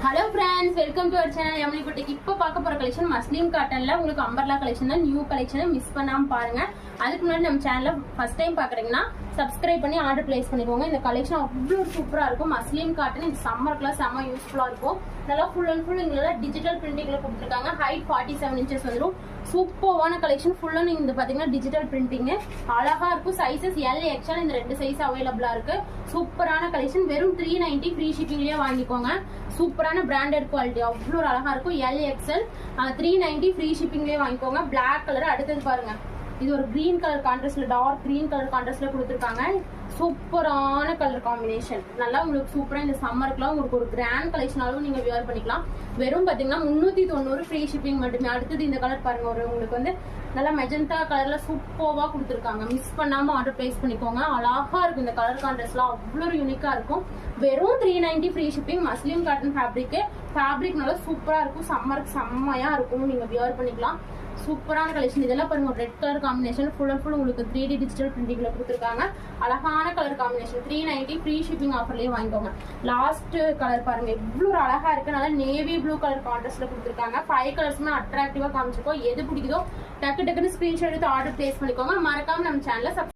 Hello friends, welcome to our channel Emli boutique. இப்போ பார்க்க போற கலெக்ஷன் மஸ்லின் காட்டன்ல உங்களுக்கு அம்பர்லா கலெக்ஷன் தான். நியூ கலெக்ஷனை மிஸ் பண்ணாம பாருங்க. அதுக்கு முன்னாடி நம்ம சேனலை ஃபர்ஸ்ட் டைம் பாக்குறீங்கன்னா சப்ஸ்கிரைப் பண்ணி ஆர்டர் பிளேஸ் பண்ணிக்கோங்க. இந்த கலெக்ஷன் அவ்வளோ சூப்பரா இருக்கும். மஸ்லின் காட்டன் இந்த சம்மருக்குலாம் செம்ம யூஸ்ஃபுல்லா இருக்கும். நல்லா ஃபுல் அண்ட் ஃபுல் இங்க டிஜிட்டல் பிரிண்டிங்ல கொடுத்துருக்காங்க. ஹைட் 47 inches வந்துடும். சூப்பரான கலெக்ஷன் ஃபுல்லா நீங்க இந்த பாத்தீங்கன்னா டிஜிட்டல் பிரிண்டிங் அழகா இருக்கும். சைசஸ் L XL இந்த ரெண்டு சைஸ் அவைலபிளா இருக்கு. சூப்பரான கலெக்ஷன் வெறும் 390 ஃப்ரீ ஷிப்பிங்லயே வாங்கிக்கோங்க. சூப்பரான பிராண்டட் குவாலிட்டி அவ்வளோ அழகா இருக்கும். L XL 390 ஃப்ரீ ஷிப்பிங்லயே வாங்கிக்கோங்க. பிளாக் கலர் அடுத்தது பாருங்க, இது ஒரு கிரீன் கலர் கான்ட்ராஸ்ட்ல டார்க் கிரீன் கலர் கான்ட்ராஸ்ட்ல கொடுத்துருக்காங்க. சூப்பரான கலர் காம்பினேஷன் நல்லா உங்களுக்கு சூப்பரா இந்த சம்மருக்குலாம் உங்களுக்கு ஒரு கிராண்ட் கலெக்ஷனாலும் நீங்க வியர் பண்ணிக்கலாம். வெறும் பாத்தீங்கன்னா 390 ஃப்ரீ ஷிப்பிங் மட்டுமே. அடுத்தது இந்த கலர் பாருங்க, ஒரு உங்களுக்கு வந்து நல்லா மெஜந்தா கலர்ல சூப்பர்வா கொடுத்துருக்காங்க. மிஸ் பண்ணாம ஆர்டர் பிளேஸ் பண்ணிக்கோங்க. அழகா இருக்கும் இந்த கலர் கான்ட்ராஸ்ட்லாம் அவ்வளோ யூனிக்கா இருக்கும். வெறும் 390 free shipping. Muslin cotton fabric நல்லா சூப்பரா இருக்கும். சம்மருக்கு செம்மையா இருக்கும். நீங்க வியர் பண்ணிக்கலாம். சூப்பரான கலெக்ஷன். இதெல்லாம் பாருங்க, red colour combination full and full உங்களுக்கு 3D டிஜிட்டல் பிரிண்டிங்ல கொடுத்துருக்காங்க. அழகான கலர் காம்பினேஷன் 390 ஃப்ரீ ஷிப்பிங் ஆஃபர்லயே வாங்கிக்கோங்க. லாஸ்ட் கலர் பாருங்க, எவ்வளவு அழகா இருக்கு. நல்லா நேவி ப்ளூ கலர் கான்ட்ராஸ்ட்ல கொடுத்துருக்காங்க. 5 கலர்ஸ்மே அட்ராக்டிவா காமிச்சிருக்கோம். எது பிடிக்குதோ டக்கு டக்குன்னு ஸ்கிரீன்ஷாட் எடுத்து ஆர்டர் பிளேஸ் பண்ணிக்கோங்க. மறக்காம நம்ம சேனலை